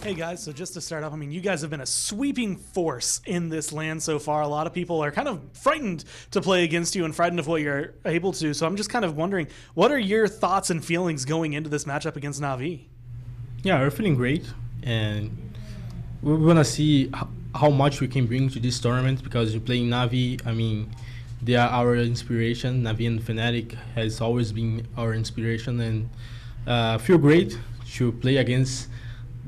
Hey guys, so just to start off, I mean, you guys have been a sweeping force in this land so far. A lot of people are kind of frightened to play against you and frightened of what you're able to. So I'm just kind of wondering, what are your thoughts and feelings going into this matchup against Na'Vi? Yeah, we're feeling great, and we want to see how much we can bring to this tournament because we're playing Na'Vi. I mean, they are our inspiration. Na'Vi and Fnatic has always been our inspiration, and feel great to play against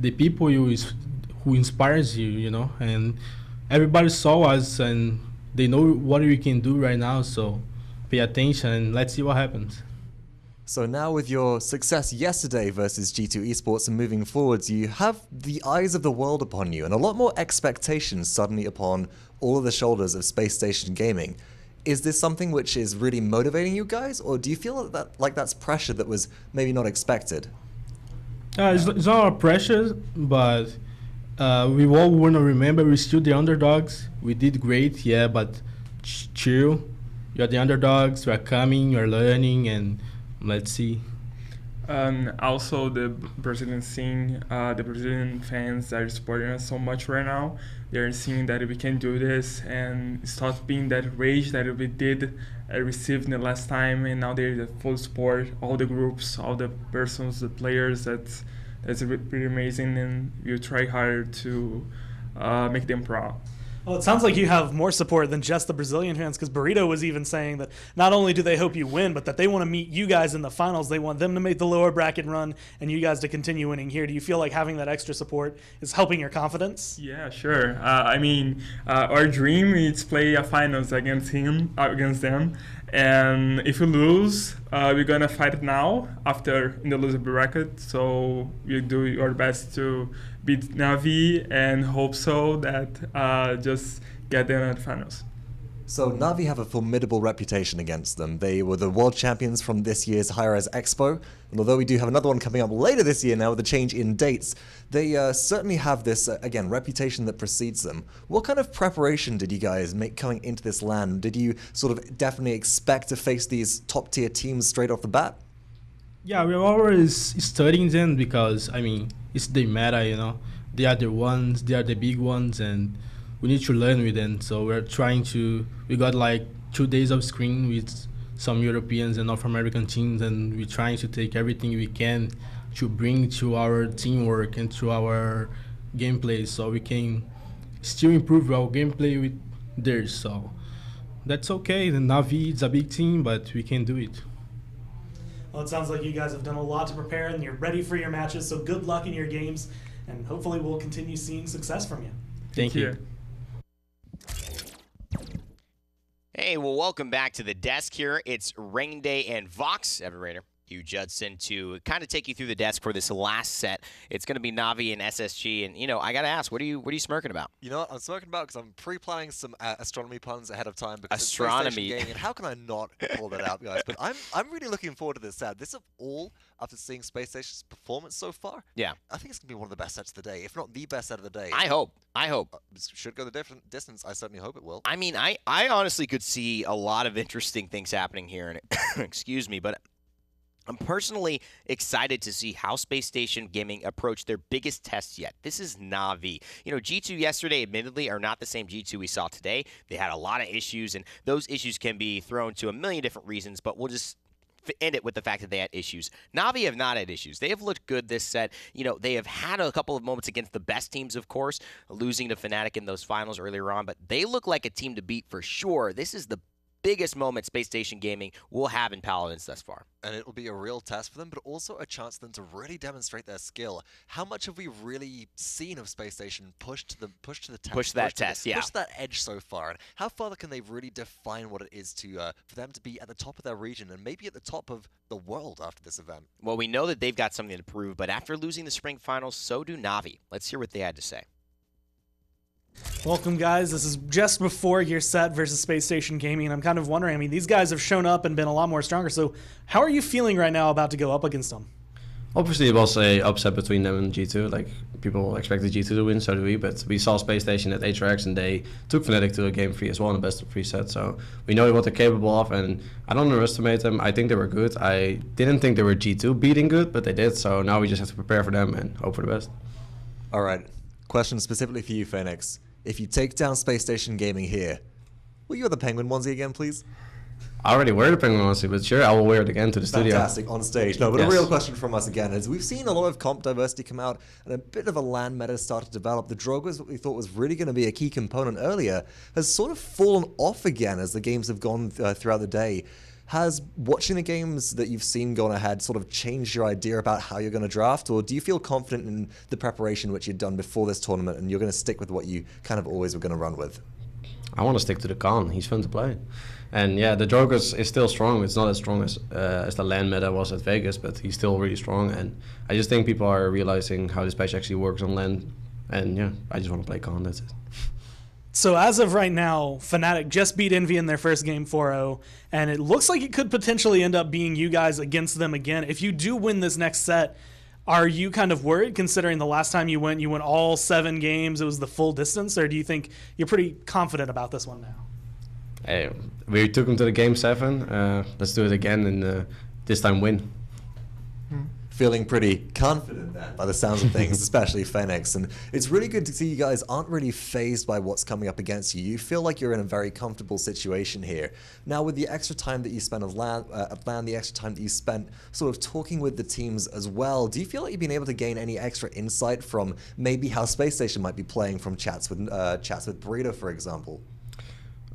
the people who inspires you, you know, and everybody saw us and they know what we can do right now, so pay attention and let's see what happens. So now with your success yesterday versus G2 Esports and moving forwards, you have the eyes of the world upon you and a lot more expectations suddenly upon all of the shoulders of Spacestation Gaming. Is this something which is really motivating you guys, or do you feel like that's pressure that was maybe not expected? It's not a pressure, but we all want to remember we're still the underdogs. We did great, yeah, but chill. You're the underdogs, we're coming, you're learning, and let's see. Also, the Brazilian scene, the Brazilian fans are supporting us so much right now. They're seeing that we can do this and stop being that rage that we did received in the last time, and now they're the full support, all the groups, all the persons, the players. That's pretty amazing, and we'll try hard to make them proud. Well, it sounds like you have more support than just the Brazilian fans, because Burrito was even saying that not only do they hope you win, but that they want to meet you guys in the finals. They want them to make the lower bracket run and you guys to continue winning here. Do you feel like having that extra support is helping your confidence? Yeah, sure. I mean, our dream is play a finals against them. And if we lose, we're gonna fight it now after in the loser bracket. So we do our best to beat Na'Vi and hope so that just get there in the finals. So Na'Vi have a formidable reputation against them. They were the world champions from this year's Hi-Rez Expo, and although we do have another one coming up later this year now with a change in dates, they certainly have this, again, reputation that precedes them. What kind of preparation did you guys make coming into this land? Did you sort of definitely expect to face these top-tier teams straight off the bat? Yeah, we're always studying them because, I mean, it's the meta, you know. They are the ones, they are the big ones, and we need to learn with them. So we got like 2 days of screen with some Europeans and North American teams, and we're trying to take everything we can to bring to our teamwork and to our gameplay so we can still improve our gameplay with theirs. So that's okay. The Na'Vi is a big team, but we can do it. Well, it sounds like you guys have done a lot to prepare and you're ready for your matches, so good luck in your games, and hopefully we'll continue seeing success from you. Thank you. Hey, well, welcome back to the desk here. It's Rain Day and Vox, Evan Raider, Hugh Judson, to kind of take you through the desk for this last set. It's going to be Na'Vi and SSG, and, you know, I got to ask, what are you smirking about? You know what I'm smirking about? Because I'm pre-planning some astronomy puns ahead of time. Because astronomy. It's gaming, and how can I not call that out, guys? But I'm really looking forward to this set. This of all, after seeing Space Station's performance so far, yeah, I think it's going to be one of the best sets of the day, if not the best set of the day. I hope. Should go the different distance. I certainly hope it will. I mean, I honestly could see a lot of interesting things happening here, and excuse me, but I'm personally excited to see how Space Station Gaming approach their biggest test yet. This is Na'Vi. You know, G2 yesterday, admittedly, are not the same G2 we saw today. They had a lot of issues, and those issues can be thrown to a million different reasons, but we'll just end it with the fact that they had issues. Na'Vi have not had issues. They have looked good this set. You know, they have had a couple of moments against the best teams, of course, losing to Fnatic in those finals earlier on, but they look like a team to beat for sure. This is the biggest moment Space Station Gaming will have in Paladins thus far. And it will be a real test for them, but also a chance for them to really demonstrate their skill. How much have we really seen of Space Station push to the test? Push that edge so far. And how far can they really define what it is to for them to be at the top of their region and maybe at the top of the world after this event? Well, we know that they've got something to prove, but after losing the spring finals, so do Na'Vi. Let's hear what they had to say. Welcome, guys. This is just before your set versus Space Station Gaming, and I'm kind of wondering, I mean, these guys have shown up and been a lot more stronger, so how are you feeling right now about to go up against them? Obviously, it was a upset between them and G2. Like, people expected G2 to win, so do we, but we saw Space Station at Hi-Rez, and they took Fnatic to a game 3 as well in the best of 3 set, so we know what they're capable of, and I don't underestimate them. I think they were good. I didn't think they were G2 beating good, but they did, so now we just have to prepare for them and hope for the best. All right. Question specifically for you, Phoenix. If you take down Spacestation Gaming here, will you wear the Penguin onesie again, please? I already wear the Penguin onesie, but sure, I will wear it again to the studio. Fantastic, on stage. No, but Yes. a real question from us again is we've seen a lot of comp diversity come out and a bit of a LAN meta start to develop. The Drogoz, what we thought was really going to be a key component earlier, has sort of fallen off again as the games have gone throughout the day. Has watching the games that you've seen gone ahead sort of changed your idea about how you're going to draft, or do you feel confident in the preparation which you'd done before this tournament and you're going to stick with what you kind of always were going to run with? I want to stick to the Khan. He's fun to play. And yeah, the Drogoz is still strong. It's not as strong as the LAN meta was at Vegas, but he's still really strong. And I just think people are realizing how this patch actually works on LAN. And yeah, I just want to play Khan. That's it. So as of right now, Fnatic just beat Envy in their first game 4-0, and it looks like it could potentially end up being you guys against them again. If you do win this next set, are you kind of worried, considering the last time you went all 7 games, it was the full distance, or do you think you're pretty confident about this one now? Hey, we took him to the game 7. Let's do it again and this time win. Feeling pretty confident then, by the sounds of things, especially Phoenix. And it's really good to see you guys aren't really phased by what's coming up against you. You feel like you're in a very comfortable situation here. Now, with the extra time that you spent at LAN, the extra time that you spent sort of talking with the teams as well, do you feel like you've been able to gain any extra insight from maybe how Spacestation might be playing from chats with Burrito, for example?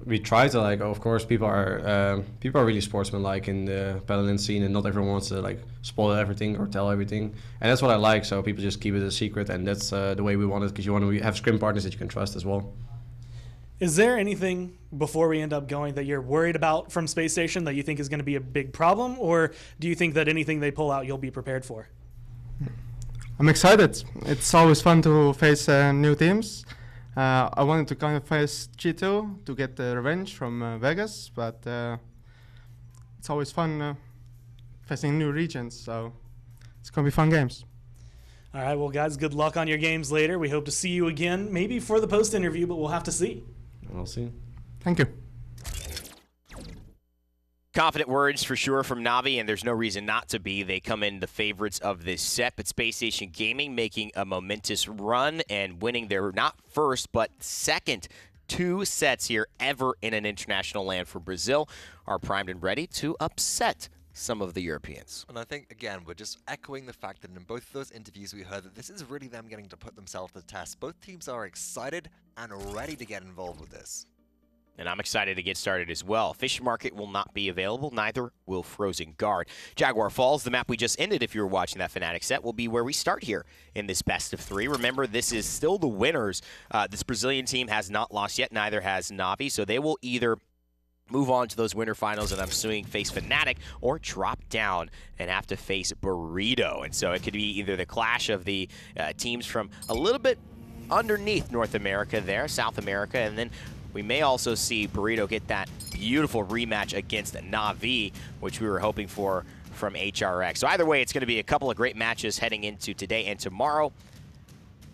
We try to, like, of course, people are really sportsmanlike in the Paladins scene, and not everyone wants to like spoil everything or tell everything, and that's what I like. So people just keep it a secret, and that's the way we want it, because you want to have scrim partners that you can trust as well. Is there anything before we end up going that you're worried about from Spacestation that you think is going to be a big problem, or do you think that anything they pull out you'll be prepared for? I'm excited. It's always fun to face new teams. I wanted to kind of face G2 to get the revenge from Vegas, but it's always fun facing new regions, so it's going to be fun games. All right, well, guys, good luck on your games later. We hope to see you again, maybe for the post-interview, but we'll have to see. We'll see. Thank you. Confident words for sure from Navi, and there's no reason not to be. They come in the favorites of this set, but Spacestation Gaming making a momentous run and winning their not first but second 2 sets here ever in an international land for Brazil, are primed and ready to upset some of the Europeans. And I think, again, we're just echoing the fact that in both of those interviews we heard that this is really them getting to put themselves to the test. Both teams are excited and ready to get involved with this. And I'm excited to get started as well. Fish Market will not be available, neither will Frozen Guard. Jaguar Falls, the map we just ended if you were watching that Fnatic set, will be where we start here in this best of 3. Remember, this is still the winners. This Brazilian team has not lost yet, neither has Navi, so they will either move on to those winter finals, and I'm assuming face Fnatic, or drop down and have to face Burrito. And so it could be either the clash of the teams from a little bit underneath North America there, South America, and then we may also see Burrito get that beautiful rematch against Navi, which we were hoping for from HRX. So either way, it's going to be a couple of great matches heading into today and tomorrow.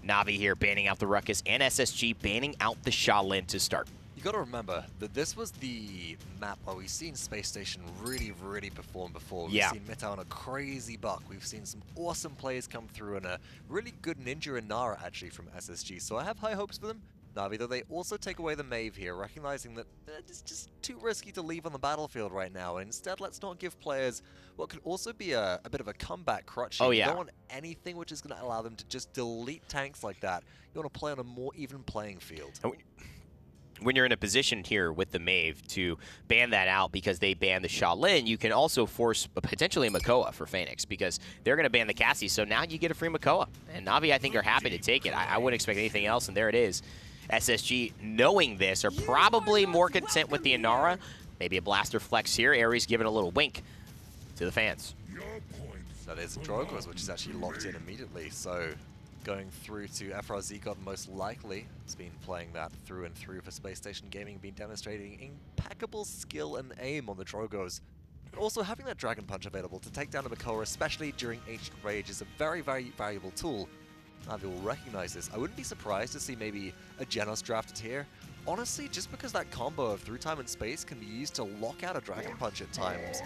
Navi here banning out the Ruckus, and SSG banning out the Shaolin to start. You got to remember that this was the map where we've seen Spacestation really perform before. We've seen Mita on a crazy buck. We've seen some awesome plays come through, and a really good Ninja and Nara actually from SSG. So I have high hopes for them. Navi, though, they also take away the Maeve here, recognizing that it's just too risky to leave on the battlefield right now. And instead, let's not give players what could also be a bit of a comeback crutch here. Oh, yeah. You don't want anything which is going to allow them to just delete tanks like that. You want to play on a more even playing field. When you're in a position here with the Maeve to ban that out because they ban the Shaolin, you can also force potentially a Makoa for Phoenix, because they're going to ban the Cassie, so now you get a free Makoa. And Navi, I think, are happy to take it. I wouldn't expect anything else, and there it is. SSG, knowing this, are probably more content with the Inara. Maybe a blaster flex here. Ares giving a little wink to the fans. That is Drogoz, which is actually locked in immediately, so going through to FRZ God most likely. Has been playing that through and through for Spacestation Gaming, been demonstrating impeccable skill and aim on the Drogoz. Also, having that Dragon Punch available to take down the Makoa, especially during Ancient Rage, is a very valuable tool. Navi will recognize this. I wouldn't be surprised to see maybe a Genos drafted here. Honestly, just because that combo of through time and space can be used to lock out a Dragon Punch at times.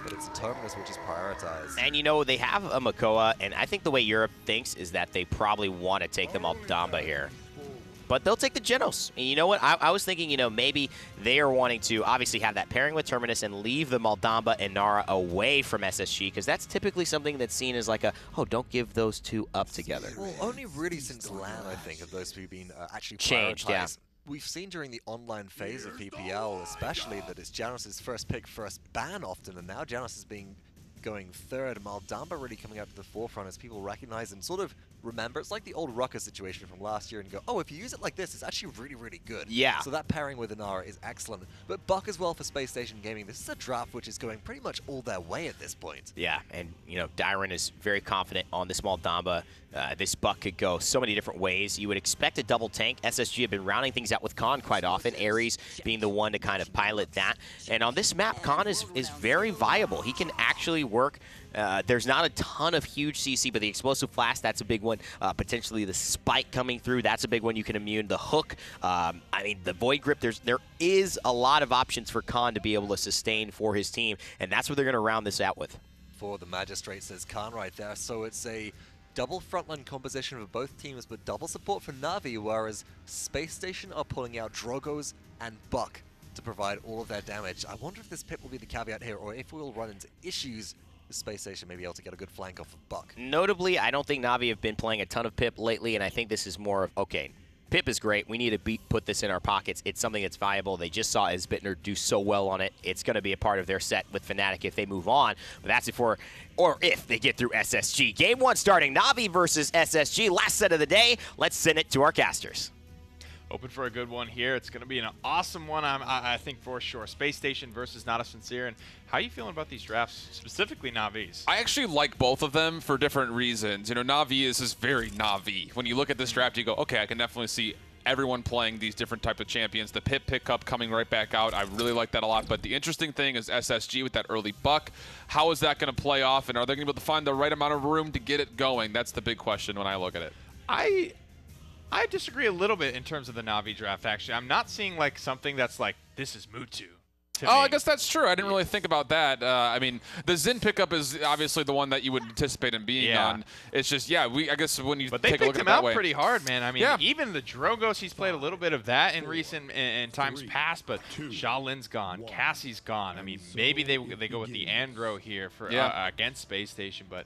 but it's Terminus which is prioritized. And you know, they have a Makoa, and I think the way Europe thinks is that they probably want to take the Maldamba here. But they'll take the Genos. And you know what? I was thinking, you know, maybe they are wanting to obviously have that pairing with Terminus and leave the Maldamba and Nara away from SSG, because that's typically something that's seen as like a, oh, don't give those two up together. Well, only really since LAN, I think, have those two been actually Changed, yeah. prioritized. We've seen during the online phase of PPL, especially, that it's Janos' first pick, first ban often, and now Janos is going third. Maldamba really coming out to the forefront as people recognize and sort of remember. It's like the old Rucker situation from last year and go, oh, if you use it like this, it's actually really, really good. Yeah. So that pairing with Inara is excellent. But Buck as well for Space Station Gaming. This is a draft which is going pretty much all their way at this point. Yeah, and you know, Dyron is very confident on this Maldamba. This Buck could go so many different ways. You would expect a double tank. SSG have been rounding things out with Khan quite often, Ares being the one to kind of pilot that. And on this map, Khan is very viable. He can actually work. There's not a ton of huge CC, but the explosive flash, that's a big one. Potentially the spike coming through, that's a big one you can immune. The hook, I mean, the void grip, there is a lot of options for Khan to be able to sustain for his team, and that's what they're going to round this out with. For the Magistrate, says Khan right there. So it's a double frontline composition of both teams, but double support for Na'Vi, whereas Space Station are pulling out Drogos and Buck to provide all of their damage. I wonder if this pit will be the caveat here, or if we'll run into issues. The Space Station may be able to get a good flank off of Buck. Notably, I don't think Na'Vi have been playing a ton of Pip lately, and I think this is more of, okay, Pip is great. We need to put this in our pockets. It's something that's viable. They just saw Isbitner do so well on it. It's going to be a part of their set with Fnatic if they move on. But that's if they get through SSG. Game 1 starting, Na'Vi versus SSG. Last set of the day. Let's send it to our casters. Open for a good one here. It's going to be an awesome one, I think, for sure. Space Station versus Natus Vincere. And how are you feeling about these drafts, specifically Na'Vi's? I actually like both of them for different reasons. You know, Na'Vi is very Na'Vi. When you look at this draft, you go, okay, I can definitely see everyone playing these different type of champions. The Pip pickup coming right back out, I really like that a lot. But the interesting thing is SSG with that early Buck. How is that going to play off, and are they going to be able to find the right amount of room to get it going? That's the big question when I look at it. I disagree a little bit in terms of the Na'Vi draft, actually. I'm not seeing like something that's like, this is Mutu. Oh, I guess that's true. I didn't really think about that. I mean, the Xin pickup is obviously the one that you would anticipate him being on. It's just, yeah, I guess when you take a look at it that way. But they picked him out pretty hard, man. I mean, even the Drogos, he's played a little bit of that in recent in times past, but Shaolin's gone. Cassie's gone. I mean, maybe they go with the Andro here for against Space Station, but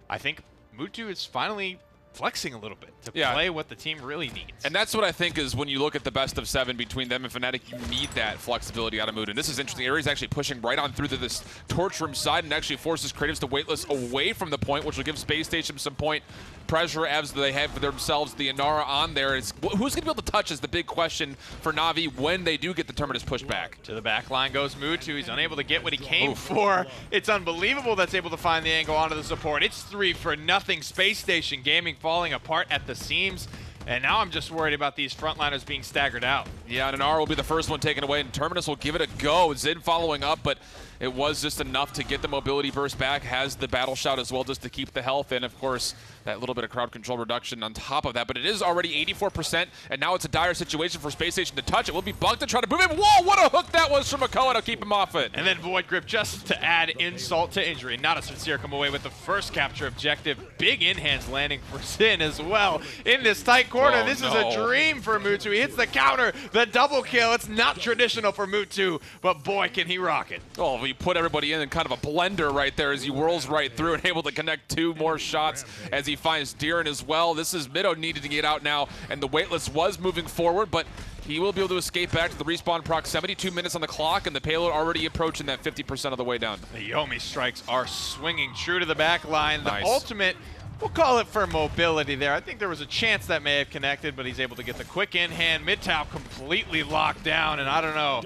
I think Mutu is finally flexing a little bit to play what the team really needs. And that's what I think is when you look at the best of 7 between them and Fnatic, you need that flexibility out of Mood. And this is interesting. Ares actually pushing right on through to this torch room side and actually forces Kratos to weightless away from the point, which will give Space Station some point pressure as they have for themselves. The Inara on there is who's going to be able to touch is the big question for Na'Vi when they do get the Terminus pushed back. To the back line goes Mutu. He's unable to get what he came for. It's unbelievable that's able to find the angle onto the support. It's 3-0. Space Station Gaming falling apart at the seams. And now I'm just worried about these frontliners being staggered out. Yeah, and Inara will be the first one taken away, and Terminus will give it a go. Xin following up, but it was just enough to get the mobility burst back. Has the battle shout as well just to keep the health, and of course, that little bit of crowd control reduction on top of that. But it is already 84%, and now it's a dire situation for Space Station to touch. It will be Buck to try to move it. Whoa, what a hook that was from Makoa to keep him off it. And then Void Grip just to add insult to injury. Natus Vincere come away with the first capture objective. Big in-hands landing for Xin as well. In this tight corner, this is a dream for Mutu. He hits the counter, the double kill. It's not traditional for Mutu, but boy, can he rock it. Oh, we put everybody in kind of a blender right there as he whirls right through and able to connect 2 more shots as he finds Deeren as well. This is Mido needed to get out now, and the weightless was moving forward, but he will be able to escape back to the respawn proc. 72 minutes on the clock, and the payload already approaching that 50% of the way down. The Yomi strikes are swinging true to the back line. The ultimate, we'll call it for mobility there. I think there was a chance that may have connected, but he's able to get the quick in-hand. Mid-tow completely locked down, and I don't know.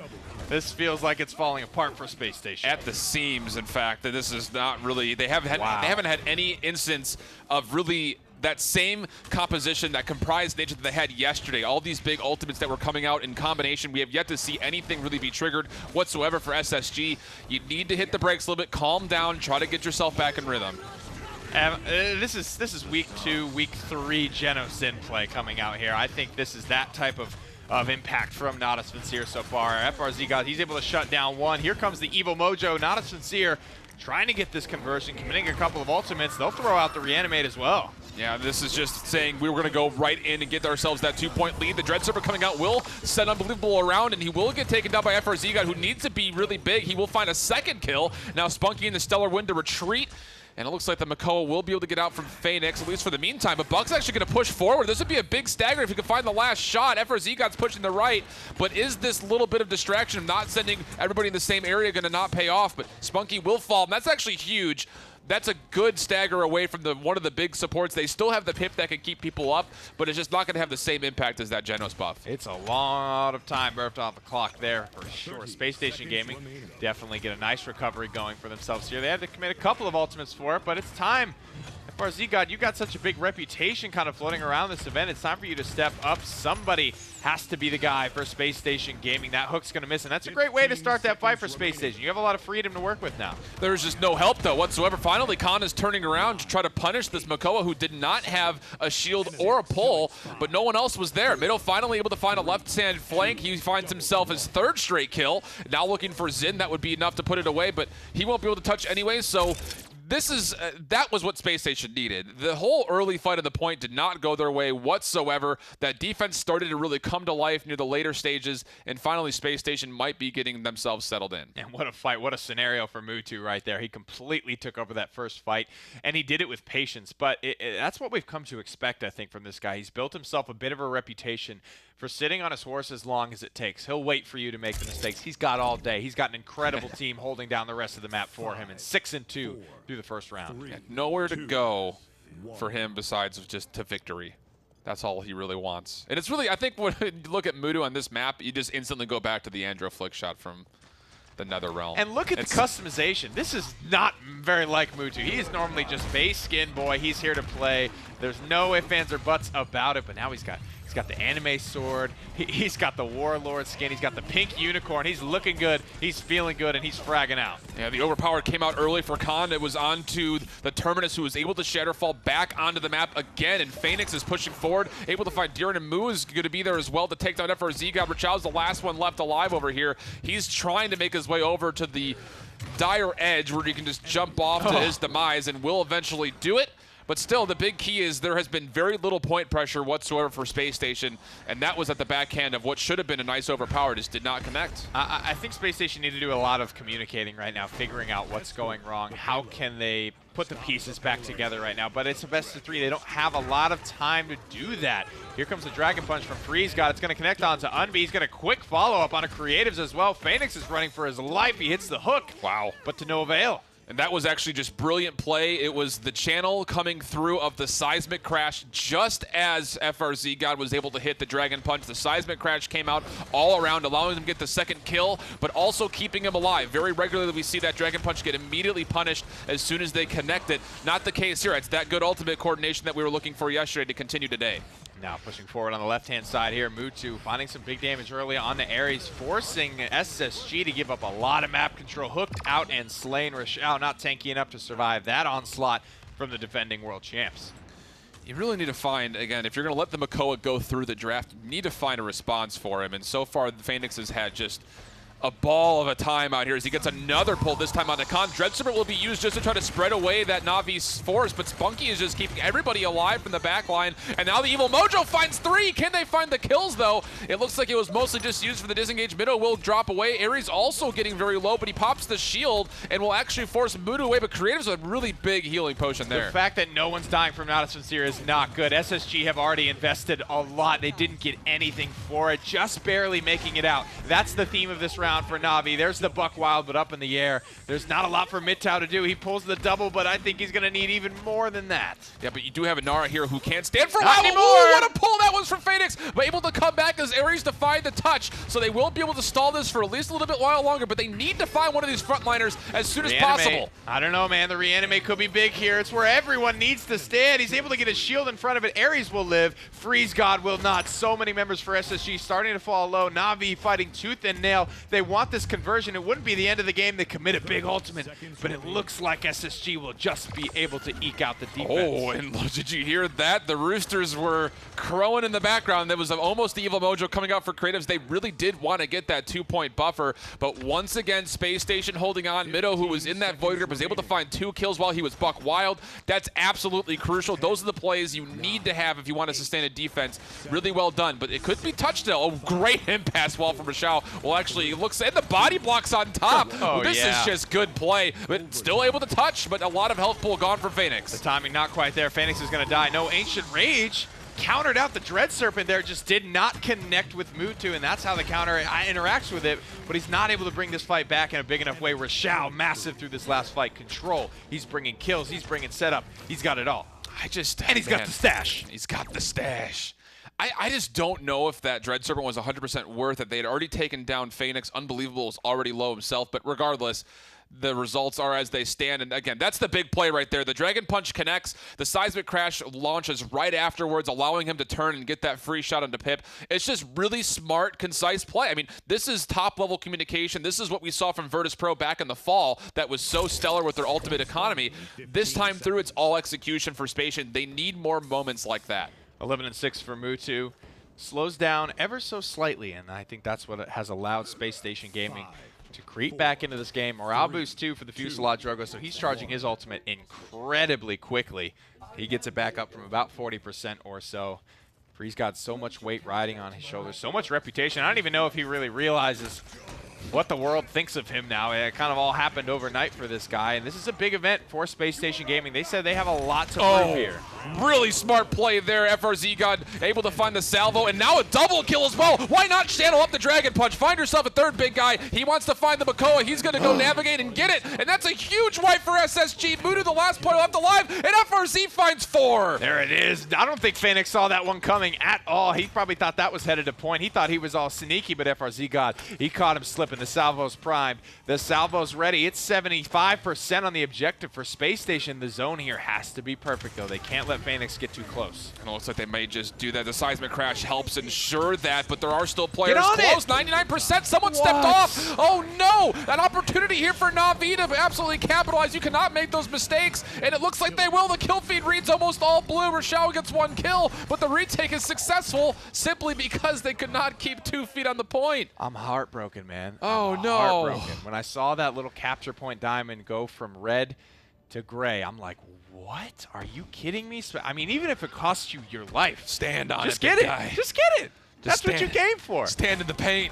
This feels like it's falling apart for Space Station. At the seams, in fact. This is not really, they haven't had any instance of really that same composition, that comprised nature that they had yesterday. All these big ultimates that were coming out in combination, we have yet to see anything really be triggered whatsoever for SSG. You need to hit the brakes a little bit, calm down, try to get yourself back in rhythm. This is week 2, week 3 Genos in play coming out here. I think this is that type of impact from Natus Vincere so far. FRZ he's able to shut down one. Here comes the Evil Mojo. Natus Vincere trying to get this conversion, committing a couple of ultimates. They'll throw out the reanimate as well. Yeah, this is just saying we were going to go right in and get ourselves that 2-point lead. The Dread Server coming out will set unbelievable around, and he will get taken down by FRZ God, who needs to be really big. He will find a second kill. Now Spunky in the Stellar Wind to retreat. And it looks like the Makoa will be able to get out from Phoenix, at least for the meantime. But Buck's actually going to push forward. This would be a big stagger if he could find the last shot. FRZ God's pushing the right. But is this little bit of distraction of not sending everybody in the same area going to not pay off? But Spunky will fall. And that's actually huge. That's a good stagger away from one of the big supports. They still have the pip that can keep people up, but it's just not going to have the same impact as that Genos buff. It's a lot of time burped off the clock there for sure. Space Station Gaming definitely get a nice recovery going for themselves here. They had to commit a couple of ultimates for it, but it's time. FRZ God, you got such a big reputation kind of floating around this event. It's time for you to step up. Somebody has to be the guy for Space Station Gaming. That hook's going to miss, and that's a great way to start that fight for Space Station. You have a lot of freedom to work with now. There's just no help, though, whatsoever. Finally, Khan is turning around to try to punish this Makoa, who did not have a shield or a pull, but no one else was there. Mido finally able to find a left-hand flank. He finds himself his third straight kill. Now looking for Xin. That would be enough to put it away, but he won't be able to touch anyway, so this is that was what Space Station needed. The whole early fight of the point did not go their way whatsoever. That defense started to really come to life near the later stages, and finally Space Station might be getting themselves settled in. And what a fight, what a scenario for Mutu right there. He completely took over that first fight, and he did it with patience. But that's what we've come to expect, I think, from this guy. He's built himself a bit of a reputation for sitting on his horse as long as it takes. He'll wait for you to make the mistakes. He's got all day. He's got an incredible team holding down the rest of the map for him, and 6-2 through the first round. Yeah, nowhere to go for him besides just to victory. That's all he really wants. And it's really, I think when you look at Mutu on this map, you just instantly go back to the Andro flick shot from the Nether Realm. And look at the customization. This is not very like Mutu. He is normally just base skin boy. He's here to play. There's no ifs, ands, or buts about it, but now he's got the anime sword, he's got the warlord skin, he's got the pink unicorn, he's looking good, he's feeling good, and he's fragging out. Yeah, the overpowered came out early for Khan. It was onto the Terminus, who was able to Shatterfall back onto the map again, and Phoenix is pushing forward, able to find Diren, and Mu is going to be there as well to take down FRZ. Rachau's the last one left alive over here. He's trying to make his way over to the dire edge where he can just jump off to his demise, and will eventually do it. But still, the big key is there has been very little point pressure whatsoever for Space Station, and that was at the backhand of what should have been a nice overpower, just did not connect. I think Space Station need to do a lot of communicating right now, figuring out what's going wrong. How can they put the pieces back together right now? But it's a best of 3. They don't have a lot of time to do that. Here comes the Dragon Punch from Freeze God. It's going to connect onto Unvi. He's going to quick follow-up on a Creatives as well. Phoenix is running for his life. He hits the hook. Wow. But to no avail. And that was actually just brilliant play. It was the channel coming through of the seismic crash just as FRZ God was able to hit the Dragon Punch. The seismic crash came out all around, allowing them to get the second kill, but also keeping him alive. Very regularly we see that Dragon Punch get immediately punished as soon as they connect it. Not the case here. It's that good ultimate coordination that we were looking for yesterday to continue today. Now pushing forward on the left-hand side here, Mutu finding some big damage early on the Ares, forcing SSG to give up a lot of map control, hooked out and slain. Rachau not tanky enough to survive that onslaught from the defending world champs. You really need to find, again, if you're going to let the Makoa go through the draft, you need to find a response for him. And so far, the Phoenix has had just a ball of a time out here as he gets another pull, this time on the Khan. Dreadserpent will be used just to try to spread away that Navi's force, but Spunky is just keeping everybody alive from the back line. And now the Evil Mojo finds 3. Can they find the kills, though? It looks like it was mostly just used for the disengage. Mido will drop away. Ares also getting very low, but he pops the shield and will actually force Mutu away, but Creatives a really big healing potion there. The fact that no one's dying from Natus Vincere is not good. SSG have already invested a lot. They didn't get anything for it, just barely making it out. That's the theme of this round for Navi. There's the Buck Wild, but up in the air. There's not a lot for Midtow to do. He pulls the double, but I think he's going to need even more than that. Yeah, but you do have a Nara here who can't stand for a Not while. anymore. Ooh, what a pull that was from Phoenix, but able to come back as Ares defied the touch, so they will be able to stall this for at least a little bit while longer, but they need to find one of these frontliners as soon as possible. I don't know, man. The reanimate could be big here. It's where everyone needs to stand. He's able to get his shield in front of it. Ares will live. Freeze God will not. So many members for SSG starting to fall low. Navi fighting tooth and nail. They want this conversion. It wouldn't be the end of the game. They commit a big ultimate, but it looks like SSG will just be able to eke out the defense. Oh, and did you hear that? The Roosters were crowing in the the background. That was almost the evil mojo coming out for Creatives. They really did want to get that 2-point buffer, but once again, Space Station holding on. Mido, who was in that Void Grip, was able to find 2 kills while he was buck wild. That's absolutely crucial. Those are the plays you need to have if you want to sustain a defense. Really well done, but it could be touched still. Oh, great impasse wall from Rochelle. Well, actually, it looks, and the body blocks on top. Oh, this is just good play, but still able to touch, but a lot of health pool gone for Phoenix. The timing not quite there. Phoenix is going to die. No Ancient Rage. Countered out the Dread Serpent there, just did not connect with Mutu, and that's how the counter interacts with it, but he's not able to bring this fight back in a big enough way. Rochelle, massive through this last fight. Control. He's bringing kills. He's bringing setup. He's got it all. And he's got the stash. He's got the stash. I just don't know if that Dread Serpent was 100% worth it. They had already taken down Phoenix. Unbelievable was already low himself, but regardless, the results are as they stand. And again, that's the big play right there. The Dragon Punch connects. The Seismic Crash launches right afterwards, allowing him to turn and get that free shot onto Pip. It's just really smart, concise play. I mean, this is top-level communication. This is what we saw from Virtus Pro back in the fall that was so stellar with their ultimate economy. This time through, it's all execution for Spacestation. They need more moments like that. 11-6 for Mutu. Slows down ever so slightly, and I think that's what has allowed Space Station Gaming to creep back into this game. Morale boost too for the Fusillade Drogo, so he's charging his ultimate incredibly quickly. He gets it back up from about 40% or so. He's got so much weight riding on his shoulders, so much reputation. I don't even know if he really realizes what the world thinks of him now. It kind of all happened overnight for this guy, and this is a big event for Space Station Gaming. They said they have a lot to prove here. Really smart play there. FRZ got able to find the salvo, and now a double kill as well. Why not channel up the Dragon Punch? Find yourself a third big guy. He wants to find the Makoa. He's going to go navigate and get it, and that's a huge wipe for SSG. Mutu, the last player left alive, and FRZ finds 4. There it is. I don't think Phoenix saw that one coming at all. He probably thought that was headed to point. He thought he was all sneaky, but FRZ he caught him slipping. The salvo's primed. The salvo's ready. It's 75% on the objective for Space Station. The zone here has to be perfect, though. They can't let Phoenix get too close. And it looks like they may just do that. The Seismic Crash helps ensure that, but there are still players close. 99%. Someone stepped off. Oh, no. An opportunity here for Na'Vi to absolutely capitalize. You cannot make those mistakes, and it looks like they will. The kill feed reads almost all blue. Rochelle gets 1 kill, but the retake is successful simply because they could not keep 2 feet on the point. I'm heartbroken, man. Oh, no. Heartbroken. When I saw that little capture point diamond go from red to gray, I'm like, what? Are you kidding me? I mean, even if it costs you your life, stand on just it, get it. guy. Just get it. That's what you came for. Stand in the paint.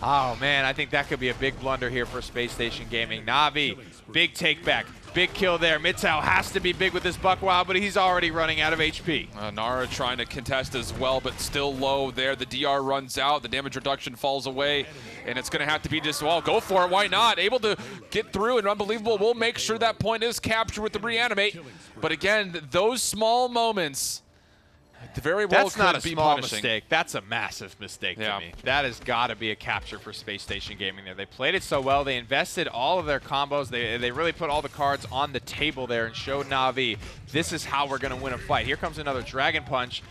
Oh, man, I think that could be a big blunder here for Space Station Gaming. Na'Vi, big take back. Big kill there. Mitao has to be big with this buck wild, but he's already running out of HP. Nara trying to contest as well, but still low there. The DR runs out. The damage reduction falls away, and it's going to have to be just, well, go for it. Why not? Able to get through, and Unbelievable will make sure that point is captured with the reanimate. But again, those small moments very well That's not a be small punishing. mistake. That's a massive mistake to me. That has got to be a capture for Space Station Gaming there. They played it so well. They invested all of their combos. They really put all the cards on the table there and showed Na'Vi, this is how we're going to win a fight. Here comes another Dragon Punch.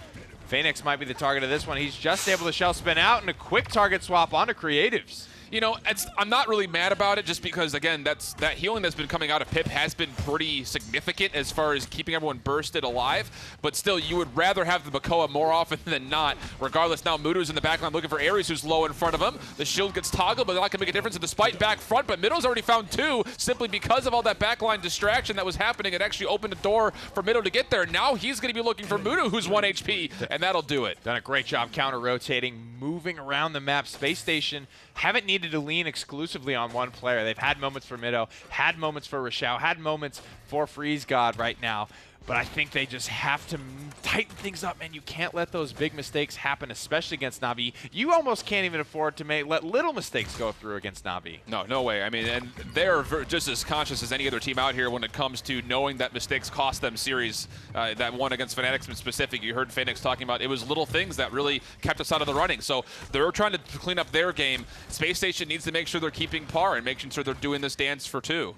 Phoenix might be the target of this one. He's just able to shell spin out and a quick target swap onto Creatives. You know, I'm not really mad about it just because, again, that healing that's been coming out of Pip has been pretty significant as far as keeping everyone bursted alive. But still, you would rather have the Makoa more often than not. Regardless, now Mutu's in the backline looking for Ares, who's low in front of him. The shield gets toggled, but that can make a difference in the spite back front. But Mido's already found 2 simply because of all that backline distraction that was happening. It actually opened the door for Mido to get there. Now he's going to be looking for Mutu, who's 1 HP, and that'll do it. Done a great job counter-rotating, moving around the map. Space Station haven't needed to lean exclusively on one player. They've had moments for Mido, had moments for Rochelle, had moments for Freeze God right now. But I think they just have to tighten things up, man. You can't let those big mistakes happen, especially against Na'Vi. You almost can't even afford to let little mistakes go through against Na'Vi. No, no way. I mean, and they're just as conscious as any other team out here when it comes to knowing that mistakes cost them series. That one against Fanatics in specific, you heard Phoenix talking about, it was little things that really kept us out of the running. So they're trying to clean up their game. Space Station needs to make sure they're keeping par and making sure they're doing this dance for 2.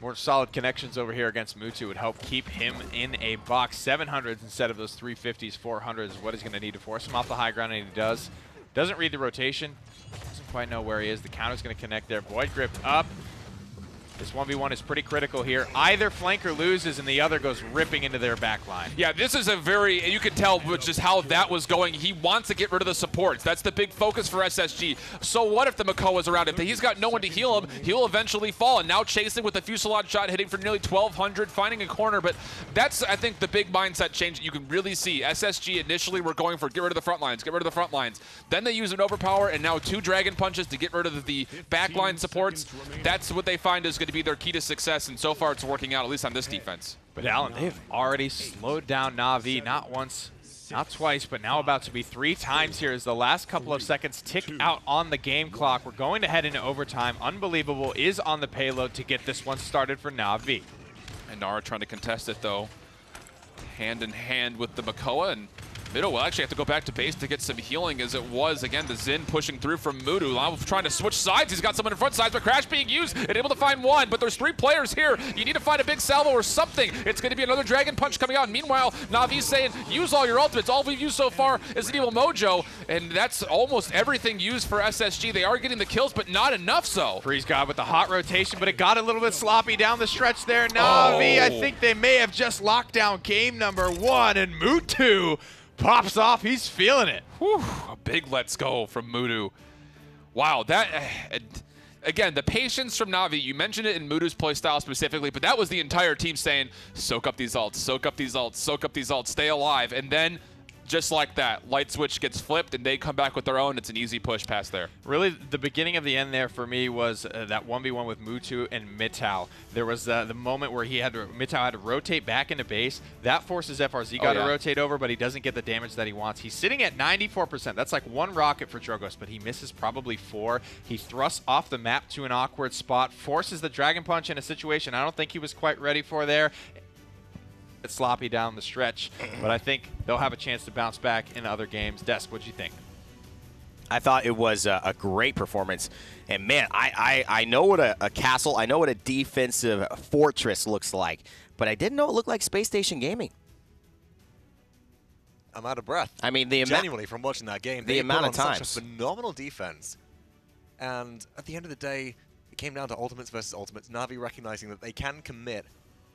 More solid connections over here against Mutu would help keep him in a box. 700s instead of those 350s, 400s is what he's going to need to force him off the high ground, and he does. Doesn't read the rotation. Doesn't quite know where he is. The counter's going to connect there. Void Grip up. This 1v1 is pretty critical here. Either flanker loses and the other goes ripping into their back line. Yeah, this is a very, you can tell just how that was going. He wants to get rid of the supports. That's the big focus for SSG. So what if the Makoa's around him? He's got no one to heal him. He'll eventually fall. And now chasing with a Fusillade shot, hitting for nearly 1,200, finding a corner. But that's, I think, the big mindset change that you can really see. SSG initially were going for get rid of the front lines, get rid of the front lines. Then they use an overpower and now 2 Dragon Punches to get rid of the backline supports. That's what they find is going to be their key to success, and so far it's working out, at least on this defense. But Alan, they've already slowed down Na'Vi, not once, not twice, but now about to be 3 times here as the last couple of seconds tick out on the game clock. We're going to head into overtime. Unbelievable is on the payload to get this one started for Na'Vi. And Nara trying to contest it, though. Hand in hand with the Makoa, and Middle will actually have to go back to base to get some healing, as it was, again, the Xin pushing through from Mudu. Now trying to switch sides. He's got someone in front sides, but Crash being used and able to find one. But there's 3 players here. You need to find a big salvo or something. It's going to be another Dragon Punch coming out. Meanwhile, Na'Vi's saying, use all your ultimates. All we've used so far is an Evil Mojo, and that's almost everything used for SSG. They are getting the kills, but not enough so. Freeze God with the hot rotation, but it got a little bit sloppy down the stretch there. Na'Vi, I think they may have just locked down game number 1, and Mutu pops off. He's feeling it. Whew, a big let's go from Mudu. Wow, that again, the patience from Na'Vi. You mentioned it in Mudu's playstyle specifically, but that was the entire team saying, soak up these ults, soak up these ults, soak up these ults, stay alive. And then just like that, light switch gets flipped and they come back with their own. It's an easy push past there. Really, the beginning of the end there for me was that 1v1 with Mutu and Mitao. There was the moment where Mitao had to rotate back into base. That forces FRZ to rotate over, but he doesn't get the damage that he wants. He's sitting at 94%. That's like 1 rocket for Drogoz, but he misses probably 4. He thrusts off the map to an awkward spot, forces the Dragon Punch in a situation I don't think he was quite ready for there. It's sloppy down the stretch, but I think they'll have a chance to bounce back in other games. Desk, what'd you think? I thought it was a great performance. And, man, I know what a castle, I know what a defensive fortress looks like, but I didn't know it looked like Space Station Gaming. I'm out of breath. I mean, genuinely, from watching that game, the amount of times. Such a phenomenal defense. And at the end of the day, it came down to ultimates versus ultimates. Na'Vi recognizing that they can commit.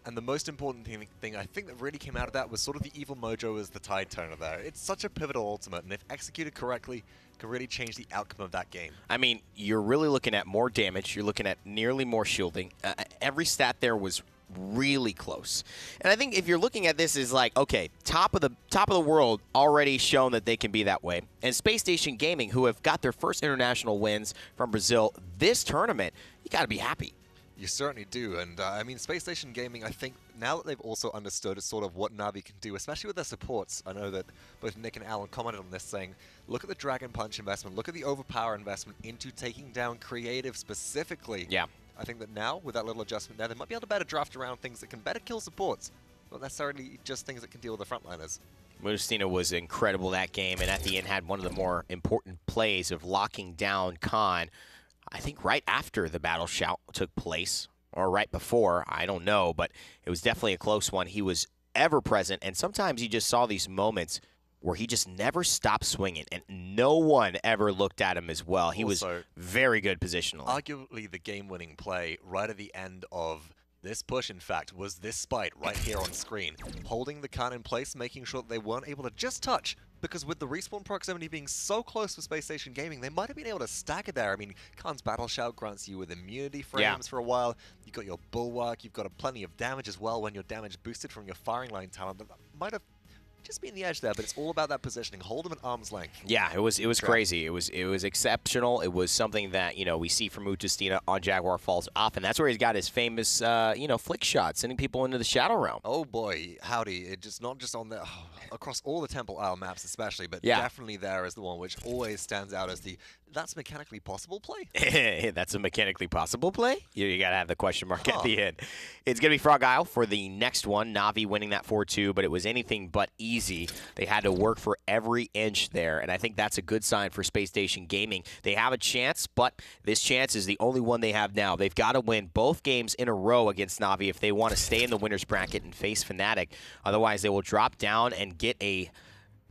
And the most important thing I think that really came out of that was sort of the Evil Mojo as the tide turner there. It's such a pivotal ultimate, and if executed correctly, can really change the outcome of that game. I mean, you're really looking at more damage. You're looking at nearly more shielding. Every stat there was really close. And I think if you're looking at this as like, okay, top of the world already shown that they can be that way. And Space Station Gaming, who have got their first international wins from Brazil this tournament, you got to be happy. You certainly do, and I mean, Space Station Gaming, I think, now that they've also understood sort of what Na'Vi can do, especially with their supports. I know that both Nick and Alan commented on this, saying, look at the Dragon Punch investment, look at the Overpower investment into taking down Creative specifically. Yeah. I think that now, with that little adjustment there, they might be able to better draft around things that can better kill supports, not necessarily just things that can deal with the frontliners. Mudustina was incredible that game, and at the end had one of the more important plays of locking down Khan. I think right after the battle shout took place, or right before, I don't know, but it was definitely a close one. He was ever present, and sometimes you just saw these moments where he just never stopped swinging, and no one ever looked at him as well. He was very good positionally. Arguably the game-winning play right at the end of this push, in fact, was this spite right here on screen. Holding the Khan in place, making sure that they weren't able to just touch, because with the respawn proximity being so close for Space Station Gaming, they might have been able to stack it there. I mean, Khan's Battle Shout grants you with immunity frames for a while. You've got your Bulwark, you've got plenty of damage as well when you're damage boosted from your firing line talent. That might have just been the edge there, but it's all about that positioning. Hold them at arm's length. Yeah, it was crazy. It was exceptional. It was something that, you know, we see from Mudustina on Jaguar Falls often. That's where he's got his famous, you know, flick shot, sending people into the Shadow Realm. Oh boy, howdy. It just not just on the across all the Temple Isle maps especially, but definitely there is the one which always stands out as the that's mechanically possible play. That's a mechanically possible play? You got to have the question mark at the end. It's going to be Frog Isle for the next one. Na'Vi winning that 4-2, but it was anything but easy. They had to work for every inch there, and I think that's a good sign for Space Station Gaming. They have a chance, but this chance is the only one they have now. They've got to win both games in a row against Na'Vi if they want to stay in the winner's bracket and face Fnatic. Otherwise, they will drop down and get a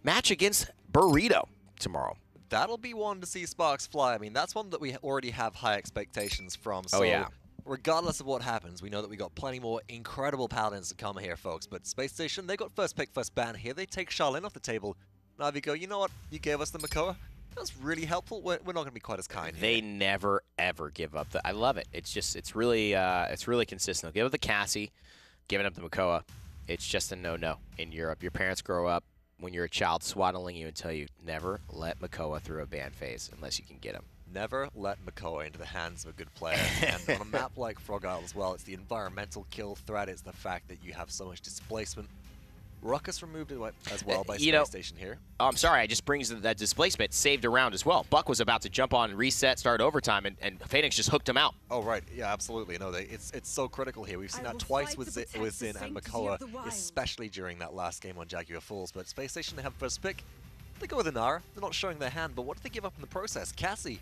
match against Burrito tomorrow. That'll be one to see sparks fly. I mean, that's one that we already have high expectations from. So regardless of what happens, we know that we got plenty more incredible Paladins to come here, folks. But Spacestation, they got first pick, first ban here. They take Charlene off the table. Navi go, you know what? You gave us the Makoa. That was really helpful. We're not going to be quite as kind here. They never, ever give up. I love it. It's really consistent. They'll give up the Cassie, giving up the Makoa. It's just a no-no in Europe. Your parents grow up when you're a child swaddling you and tell you, never let Makoa through a ban phase unless you can get him. Never let Makoa into the hands of a good player. And on a map like Frog Isle as well, it's the environmental kill threat. It's the fact that you have so much displacement. Ruckus removed as well by Spacestation here. I'm sorry, I just brings that displacement saved a round as well. Buck was about to jump on, reset, start overtime, and Phoenix just hooked him out. Oh, right. Yeah, absolutely. No, it's so critical here. We've seen that twice with Zin and Makoa, especially during that last game on Jaguar Falls. But Spacestation, they have first pick. They go with Inara. They're not showing their hand, but what did they give up in the process? Cassie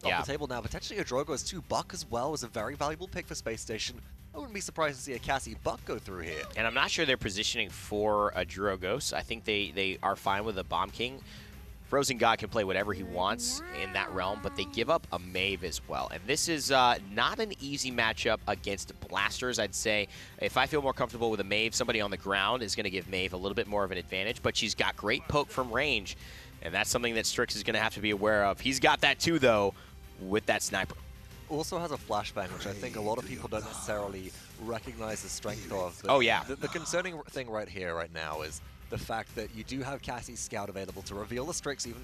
off the table now. Potentially a Drogo as 2. Buck as well was a very valuable pick for Spacestation. I wouldn't be surprised to see a Cassie Buck go through here. And I'm not sure they're positioning for a Drogos. I think they are fine with a Bomb King. Frozen God can play whatever he wants in that realm, but they give up a Maeve as well. And this is not an easy matchup against Blasters, I'd say. If I feel more comfortable with a Maeve, somebody on the ground is going to give Maeve a little bit more of an advantage, but she's got great poke from range, and that's something that Strix is going to have to be aware of. He's got that too, though, with that sniper. Also has a flashbang, which I think a lot of people don't necessarily recognize the strength of. Oh, yeah. The concerning thing right here, right now, is the fact that you do have Cassie's Scout available to reveal the Strix even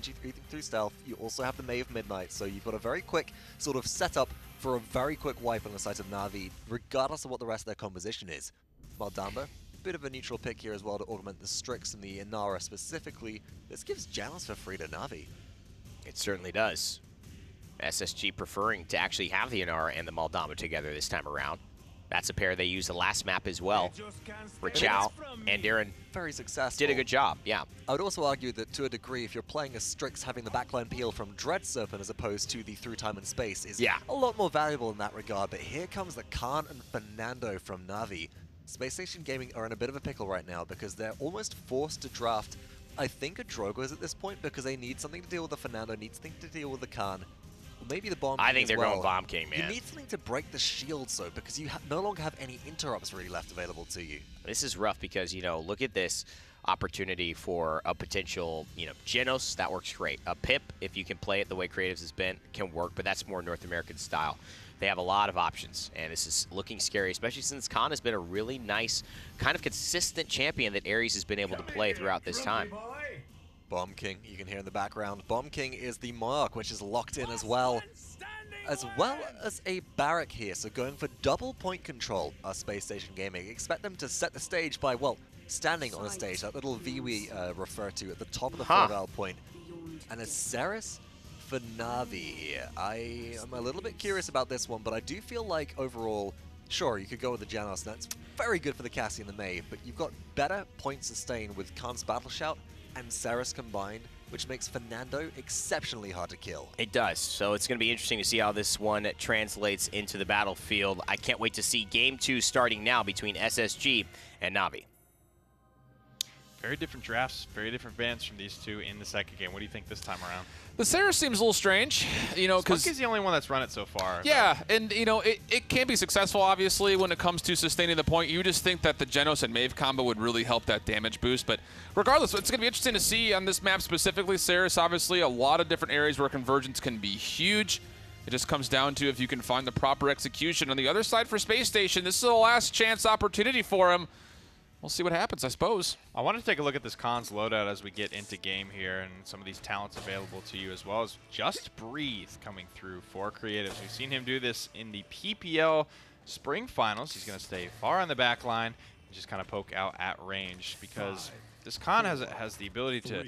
through stealth. You also have the May of Midnight, so you've got a very quick sort of setup for a very quick wipe on the side of Na'Vi, regardless of what the rest of their composition is. Maldamba, bit of a neutral pick here as well to augment the Strix and the Inara specifically. This gives Janus for free to Na'Vi. It certainly does. SSG preferring to actually have the Inara and the Maldama together this time around. That's a pair they used the last map as well. Rachel and Darren very successful. Did a good job, yeah. I would also argue that to a degree, if you're playing a Strix, having the backline peel from Dread Serpent as opposed to the Through Time and Space is a lot more valuable in that regard. But here comes the Khan and Fernando from Na'Vi. Spacestation Gaming are in a bit of a pickle right now because they're almost forced to draft, I think, a Drogo's at this point because they need something to deal with the Fernando, need something to deal with the Khan. Maybe the Bomb King I think they're well. going Bomb King, man. You need something to break the shield, so because you no longer have any interrupts really left available to you. This is rough because, you know, look at this opportunity for a potential, you know, Genos. That works great. A Pip, if you can play it the way Creatives has been, can work, but that's more North American style. They have a lot of options, and this is looking scary, especially since Khan has been a really nice, kind of consistent champion that Ares has been able to play throughout this time. Bomb King, you can hear in the background. Bomb King is the Mark, which is locked in as well as a Barrack here. So going for double point control are Spacestation Gaming. Expect them to set the stage by, well, standing on a stage, that little V we refer to at the top of the Frog point. And a Ceres for Na'Vi here. I am a little bit curious about this one, but I do feel like overall, sure, you could go with the Janos, and that's very good for the Cassie and the Maeve, but you've got better point sustain with Khan's Battle Shout and Ceres combined, which makes Fernando exceptionally hard to kill. It does, so it's going to be interesting to see how this one translates into the battlefield. I can't wait to see Game 2 starting now between SSG and Na'Vi. Very different drafts, very different bans from these two in the second game. What do you think this time around? The Sarah seems a little strange, you know, because Spunk is the only one that's run it so far. Yeah, and you know, it can be successful, obviously, when it comes to sustaining the point. You just think that the Genos and Maeve combo would really help that damage boost, but regardless, it's going to be interesting to see on this map specifically. Sarah's obviously a lot of different areas where convergence can be huge. It just comes down to if you can find the proper execution. On the other side for Space Station, this is a last chance opportunity for him. We'll see what happens, I suppose. I want to take a look at this Khan's loadout as we get into game here and some of these talents available to you, as well as Just Breathe coming through for Creatives. We've seen him do this in the PPL Spring Finals. He's going to stay far on the back line and just kind of poke out at range because this Khan has the ability to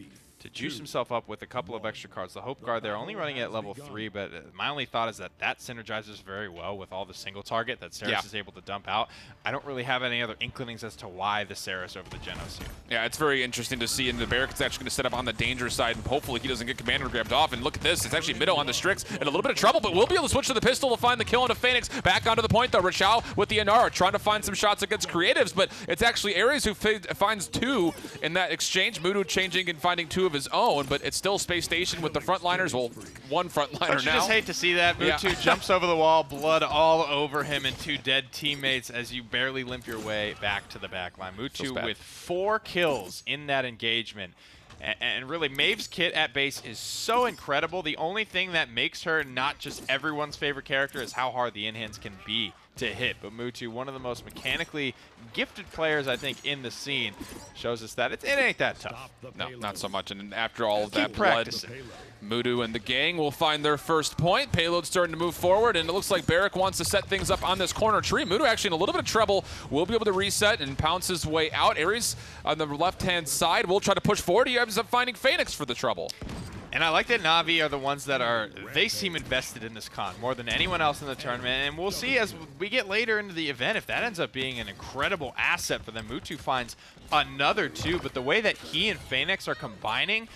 juice himself up with a couple of extra cards. The Hope Guard, they're only running it at level 3, but my only thought is that synergizes very well with all the single target that Ceres is able to dump out. I don't really have any other inklings as to why the Ceres over the Genos here. Yeah, it's very interesting to see, and the Barrack is actually going to set up on the dangerous side, and hopefully he doesn't get commander grabbed off. And look at this, it's actually Mido on the Strix in a little bit of trouble, but we'll be able to switch to the pistol to find the kill on a Phoenix. Back onto the point, though. Rachel with the Inara trying to find some shots against Creatives, but it's actually Ares who finds 2 in that exchange. Mudu changing and finding 2 of of his own, but it's still Spacestation with the frontliners. Well, one frontliner Don't you now. just hate to see that? Mutu jumps over the wall, blood all over him and 2 dead teammates as you barely limp your way back to the back line. Mutu with 4 kills in that engagement. And really, Maeve's kit at base is so incredible. The only thing that makes her not just everyone's favorite character is how hard the in-hands can be to hit. But Mutu, one of the most mechanically gifted players, I think, in the scene, shows us that it ain't that tough. No, not so much. And after all of that Keep blood, practicing. Mutu and the gang will find their first point. Payload's starting to move forward, and it looks like Barrick wants to set things up on this corner tree. Mutu actually in a little bit of trouble. Will be able to reset and pounce his way out. Ares on the left-hand side will try to push forward. He ends up finding Phoenix for the trouble. And I like that Na'Vi are the ones that they seem invested in this con more than anyone else in the tournament. And we'll see as we get later into the event if that ends up being an incredible asset for them. Mutu finds another 2, but the way that he and Phoenix are combining,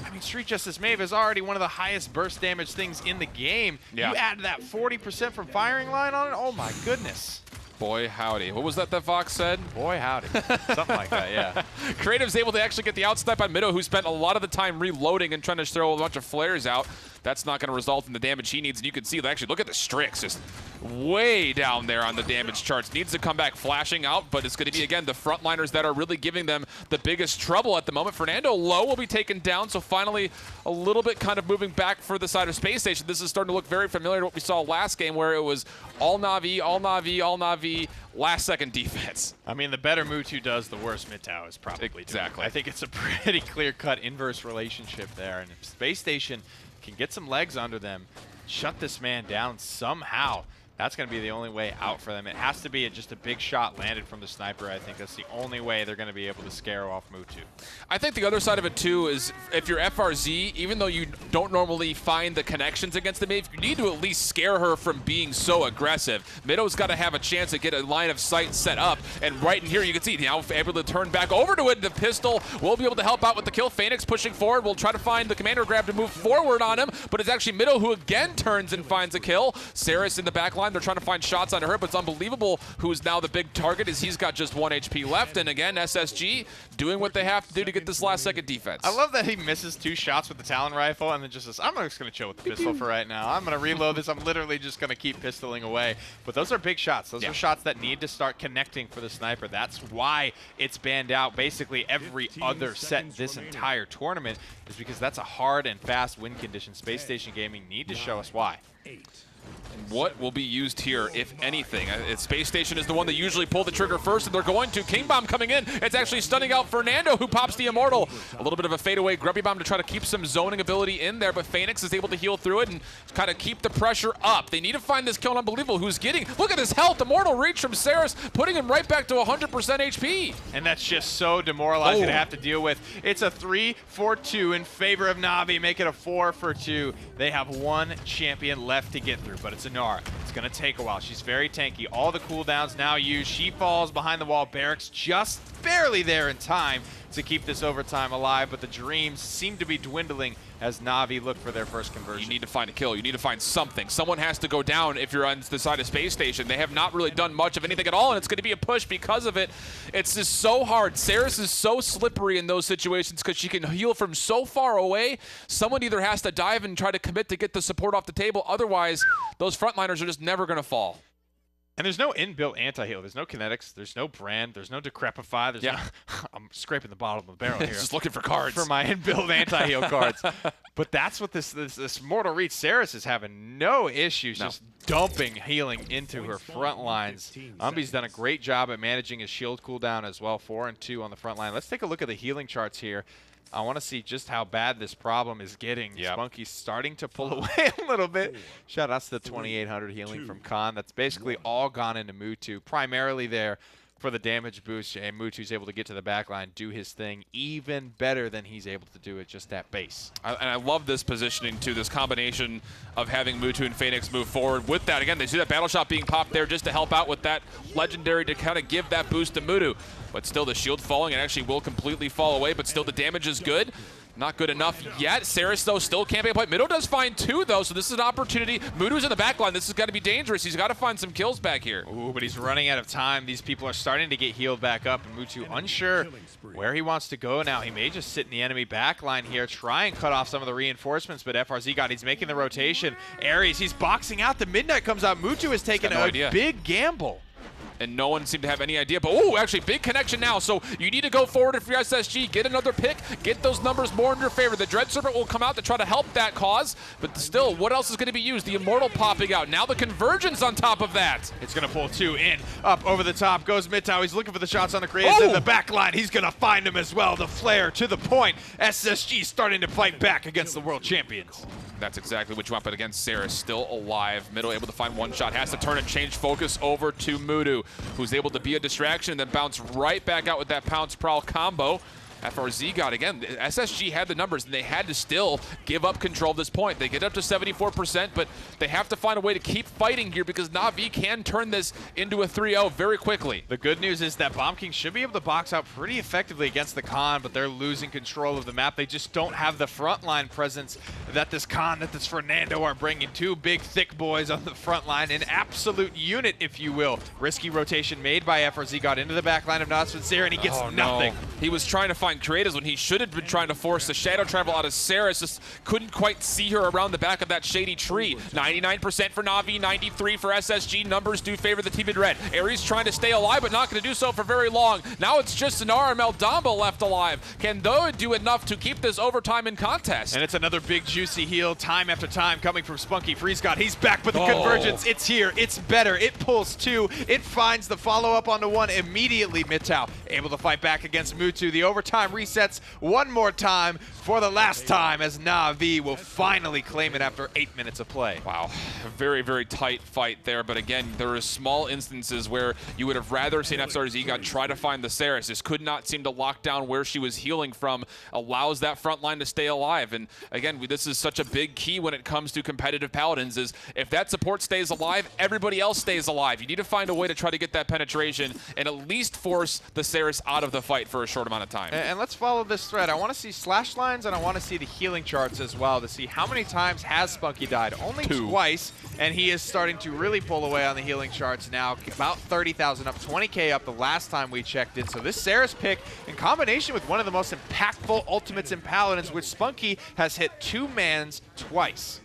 I mean, Street Justice Maeve is already one of the highest burst damage things in the game. Yeah. You add that 40% from firing line on it, oh my goodness. Boy, howdy. What was that Fox said? Boy, howdy. Something like that, yeah. Creative's able to actually get the outsnipe on Mido, who spent a lot of the time reloading and trying to throw a bunch of flares out. That's not going to result in the damage he needs. And you can see, actually, look at the Strix, just way down there on the damage charts. Needs to come back flashing out, but it's going to be, again, the frontliners that are really giving them the biggest trouble at the moment. Fernando Low will be taken down, so finally a little bit kind of moving back for the side of Space Station. This is starting to look very familiar to what we saw last game, where it was all Na'Vi, all Na'Vi, all Na'Vi, last-second defense. I mean, the better Mutu does, the worse Mid-Tow is probably doing. Exactly. I think it's a pretty clear-cut inverse relationship there. And if Space Station can get some legs under them, shut this man down somehow, that's going to be the only way out for them. It has to be just a big shot landed from the sniper. I think that's the only way they're going to be able to scare off Mutu. I think the other side of it, too, is if you're FRZ, even though you don't normally find the connections against the Maeve, you need to at least scare her from being so aggressive. Mido's got to have a chance to get a line of sight set up, and right in here you can see now able to turn back over to it. The pistol will be able to help out with the kill. Phoenix pushing forward. Will try to find the commander grab to move forward on him, but it's actually Mido who again turns and finds a kill. Saris in the back line. They're trying to find shots on her, but it's unbelievable who's now the big target as he's got just 1 HP left. And again, SSG doing what they have to do to get this last second defense. I love that he misses 2 shots with the Talon rifle and then just says, I'm just going to chill with the pistol for right now. I'm going to reload this. I'm literally just going to keep pistoling away. But those are big shots. Those are shots that need to start connecting for the sniper. That's why it's banned out basically every other set this entire tournament, is because that's a hard and fast win condition. Space Station Gaming need to show us why. What will be used here, if anything? Space Station is the one that usually pull the trigger first, and they're going to. King Bomb coming in. It's actually stunning out Fernando, who pops the Immortal. A little bit of a fadeaway Grubby Bomb to try to keep some zoning ability in there, but Phoenix is able to heal through it and kind of keep the pressure up. They need to find this kill. Unbelievable who's getting. Look at this health. Immortal reach from Saris, putting him right back to 100% HP. And that's just so demoralizing to have to deal with. It's a 3-4-2 in favor of Na'Vi. Make it a 4-for-2. They have 1 champion left to get through, but it's a Nara. It's going to take a while. She's very tanky. All the cooldowns now used. She falls behind the wall. Barracks just barely there in time to keep this overtime alive, but the dreams seem to be dwindling as Na'Vi look for their first conversion. You need to find a kill. You need to find something. Someone has to go down if you're on the side of Space Station. They have not really done much of anything at all, and it's going to be a push because of it. It's just so hard. Saris is so slippery in those situations because she can heal from so far away. Someone either has to dive and try to commit to get the support off the table. Otherwise, those frontliners are just never going to fall. And there's no inbuilt anti-heal. There's no kinetics. There's no brand. There's no decrepify. There's no, I'm scraping the bottom of the barrel here. Just looking for cards. For my inbuilt anti-heal cards. But that's what this Mortal Reach. Saris is having no issues just dumping healing into her front lines. Umbi's done a great job at managing his shield cooldown as well. 4 and 2 on the front line. Let's take a look at the healing charts here. I want to see just how bad this problem is getting. Spunky's starting to pull away a little bit. Shout out to the 2,800 healing from Khan. That's basically all gone into Mutu, primarily there for the damage boost, and Mutu's able to get to the back line, do his thing even better than he's able to do it just at base. And I love this positioning, too, this combination of having Mutu and Phoenix move forward. With that, again, they see that battle shot being popped there just to help out with that legendary to kind of give that boost to Mutu. But still, the shield falling, and actually will completely fall away, but still the damage is good. Not good enough yet. Saris, though, still can't make a play. Mido does find 2, though, so this is an opportunity. Mudu's in the back line. This has got to be dangerous. He's got to find some kills back here. Ooh, but he's running out of time. These people are starting to get healed back up, and Mutu unsure where he wants to go now. He may just sit in the enemy back line here, try and cut off some of the reinforcements, but FRZ got, he's making the rotation. Ares, he's boxing out. The Midnight comes out. Mutu has taken a big gamble. And no one seemed to have any idea. But, oh, actually, big connection now. So you need to go forward if you're SSG. Get another pick. Get those numbers more in your favor. The Dread Serpent will come out to try to help that cause. But still, what else is going to be used? The Immortal popping out. Now the Convergence on top of that. It's going to pull 2 in. Up over the top goes Midtow. He's looking for the shots on the creatives in the back line. He's going to find him as well. The flare to the point. SSG starting to fight back against the world champions. That's exactly what you want, but again, Saris still alive. Middle able to find 1 shot. Has to turn and change focus over to Mudu, who's able to be a distraction and then bounce right back out with that Pounce Prowl combo. FRZ got, again, SSG had the numbers, and they had to still give up control of this point. They get up to 74%, but they have to find a way to keep fighting here because Na'Vi can turn this into a 3-0 very quickly. The good news is that Bomb King should be able to box out pretty effectively against the Khan, but they're losing control of the map. They just don't have the frontline presence that this Khan, that this Fernando are bringing. 2 big, thick boys on the front line, an absolute unit, if you will. Risky rotation made by FRZ, got into the back line of Natus Vincere, and he gets nothing. No. He was trying to find creatives when he should have been trying to force the shadow travel out of Saris. Just couldn't quite see her around the back of that shady tree. 99% for Na'Vi, 93% for SSG. Numbers do favor the team in red. Ares trying to stay alive, but not going to do so for very long. Now it's just an RML Dombo left alive. Can Thoa do enough to keep this overtime in contest? And it's another big juicy heal time after time coming from Spunky Freeze God. He's back with the Convergence. It's here. It's better. It pulls 2. It finds the follow-up onto 1 immediately. Midtow able to fight back against Mutu. The overtime resets one more time for the last time as Na'Vi will finally claim it after 8 minutes of play. Wow, a very, very tight fight there. But again, there are small instances where you would have rather seen FRZ try to find the Saris. This could not seem to lock down where she was healing from, allows that front line to stay alive. And again, this is such a big key when it comes to competitive Paladins is if that support stays alive, everybody else stays alive. You need to find a way to try to get that penetration and at least force the Saris out of the fight for a short amount of time. And let's follow this thread. I want to see slash lines and I want to see the healing charts as well to see how many times has Spunky died. Only 2. Twice, and he is starting to really pull away on the healing charts now. About 30,000 up, 20K up the last time we checked in. So this Saris pick, in combination with one of the most impactful ultimates in Paladins, which Spunky has hit 2 mans twice.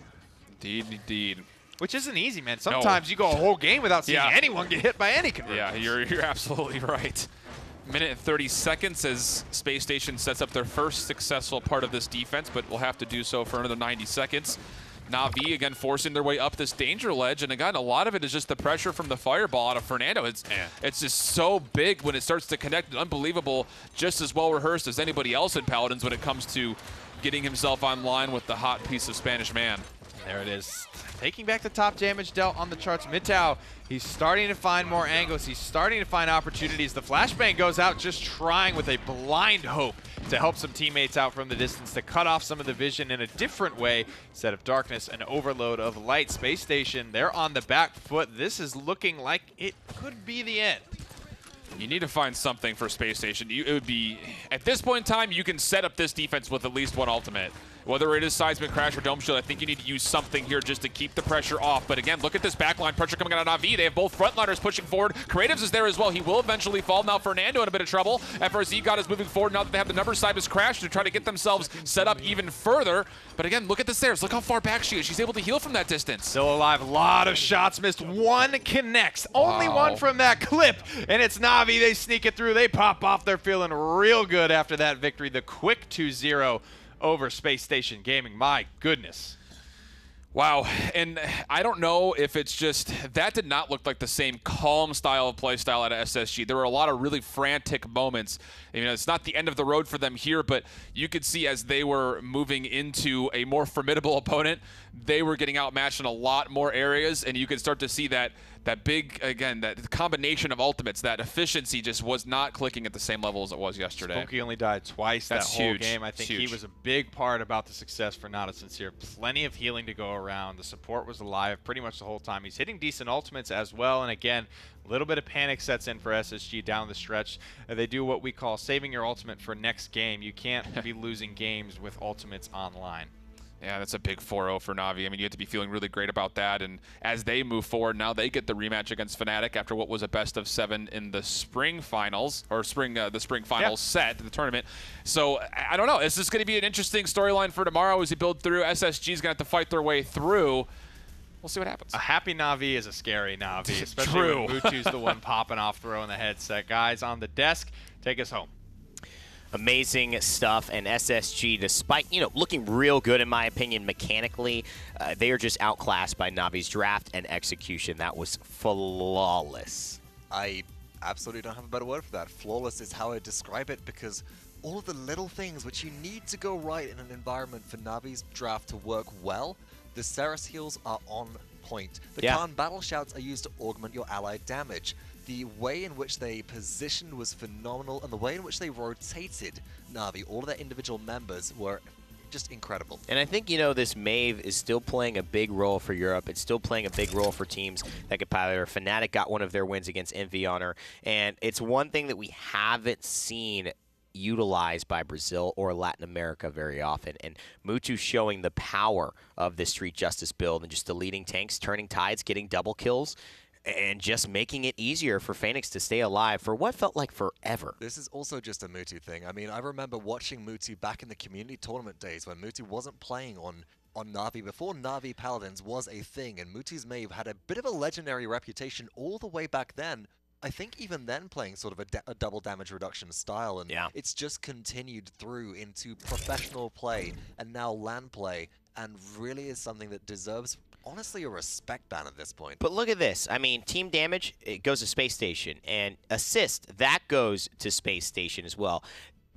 Indeed, indeed. Which isn't easy, man. Sometimes you go a whole game without seeing anyone get hit by any convergence. Yeah, you're absolutely right. Minute and 30 seconds as Space Station sets up their first successful part of this defense, but will have to do so for another 90 seconds. Na'Vi again forcing their way up this danger ledge, and again, a lot of it is just the pressure from the fireball out of Fernando. It's just so big when it starts to connect, and unbelievable, just as well rehearsed as anybody else in Paladins when it comes to getting himself online with the hot piece of Spanish man. There it is. Taking back the top damage dealt on the charts. Midtow, he's starting to find more angles. He's starting to find opportunities. The flashbang goes out just trying with a blind hope to help some teammates out from the distance to cut off some of the vision in a different way. Instead of darkness, an overload of light. Space Station, they're on the back foot. This is looking like it could be the end. You need to find something for Space Station. It would be, at this point in time, you can set up this defense with at least 1 ultimate. Whether it is Seismic Crash or Dome Shield, I think you need to use something here just to keep the pressure off. But again, look at this backline pressure coming out of Na'Vi. They have both frontliners pushing forward. Creatives is there as well. He will eventually fall. Now Fernando in a bit of trouble. FRZ God is moving forward now that they have the number Seismic Crash to try to get themselves set up even further. But again, look at the stairs. Look how far back she is. She's able to heal from that distance. Still alive. A lot of shots missed. 1 connects. Only 1 from that clip. And it's Na'Vi. They sneak it through. They pop off. They're feeling real good after that victory. The quick 2-0 over Space Station Gaming. My goodness. Wow, and I don't know if it's just, that did not look like the same calm style of play style out of SSG. There were a lot of really frantic moments. You know, it's not the end of the road for them here, but you could see as they were moving into a more formidable opponent, they were getting outmatched in a lot more areas, and you could start to see that that big, again, that combination of ultimates, that efficiency just was not clicking at the same level as it was yesterday. Spooky only died twice That's that whole huge. game. I think he was a big part about the success for Natus and Vincere. Plenty of healing to go around. The support was alive pretty much the whole time. He's hitting decent ultimates as well. And again, a little bit of panic sets in for SSG down the stretch. They do what we call saving your ultimate for next game. You can't be losing games with ultimates online. Yeah, that's a big 4-0 for Na'Vi. I mean, you have to be feeling really great about that. And as they move forward, now they get the rematch against Fnatic after what was a best-of-7 in the spring finals, or the spring finals set in the tournament. So I don't know. Is this going to be an interesting storyline for tomorrow as you build through? SSG's going to have to fight their way through. We'll see what happens. A happy Na'Vi is a scary Na'Vi, especially when Mutu's the one popping off, throwing the headset. Guys on the desk, take us home. Amazing stuff, and SSG, despite looking real good in my opinion mechanically, they are just outclassed by Navi's draft and execution. That was flawless. I absolutely don't have a better word for that. Flawless is how I describe it, because all of the little things which you need to go right in an environment for Navi's draft to work well, the Ceres heals are on point. The Khan battle shouts are used to augment your allied damage. The way in which they positioned was phenomenal, and the way in which they rotated Na'Vi, all of their individual members, were just incredible. And I think, this Mave is still playing a big role for Europe. It's still playing a big role for teams that could pilot her. Fnatic got one of their wins against Envy on her, and it's one thing that we haven't seen utilized by Brazil or Latin America very often. And Mutu showing the power of this Street Justice build and just deleting tanks, turning tides, getting double kills, and just making it easier for Phoenix to stay alive for what felt like forever. This is also just a Mutu thing. I mean, I remember watching Mutu back in the community tournament days when Mutu wasn't playing on Na'Vi, before Na'Vi Paladins was a thing, and Mutu's Mave had a bit of a legendary reputation all the way back then. I think even then playing sort of a double damage reduction style, and it's just continued through into professional play and now LAN play, and really is something that deserves honestly a respect ban at this point. But look at this. I mean, team damage, it goes to Space Station, and assist, that goes to Space Station as well.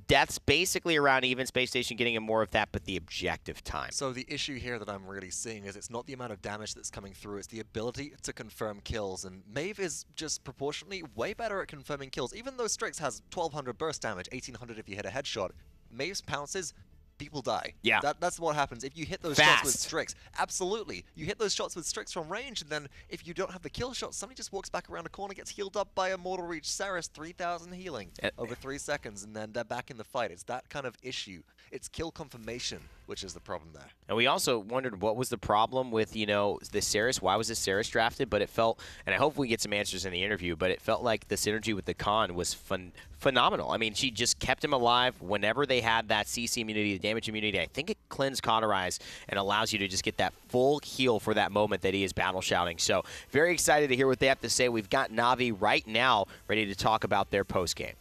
Death's basically around even, Space Station getting more of that, but the objective time. So the issue here that I'm really seeing is it's not the amount of damage that's coming through, it's the ability to confirm kills, and Mave is just proportionally way better at confirming kills. Even though Strix has 1200 burst damage, 1800 if you hit a headshot, Mave's pounces, people die. Yeah. That's what happens. If you hit those shots with Strix, absolutely. You hit those shots with Strix from range, and then if you don't have the kill shot, somebody just walks back around a corner, gets healed up by a Mortal Reach. Ceres, 3,000 healing over 3 seconds, and then they're back in the fight. It's that kind of issue. It's kill confirmation, which is the problem there. And we also wondered what was the problem with, the Ceres. Why was the Ceres drafted? But it felt, and I hope we get some answers in the interview, but it felt like the synergy with the Khan was phenomenal. I mean, she just kept him alive whenever they had that CC immunity, the damage immunity. I think it cleanses Cauterize and allows you to just get that full heal for that moment that he is battle shouting. So very excited to hear what they have to say. We've got Na'Vi right now ready to talk about their postgame.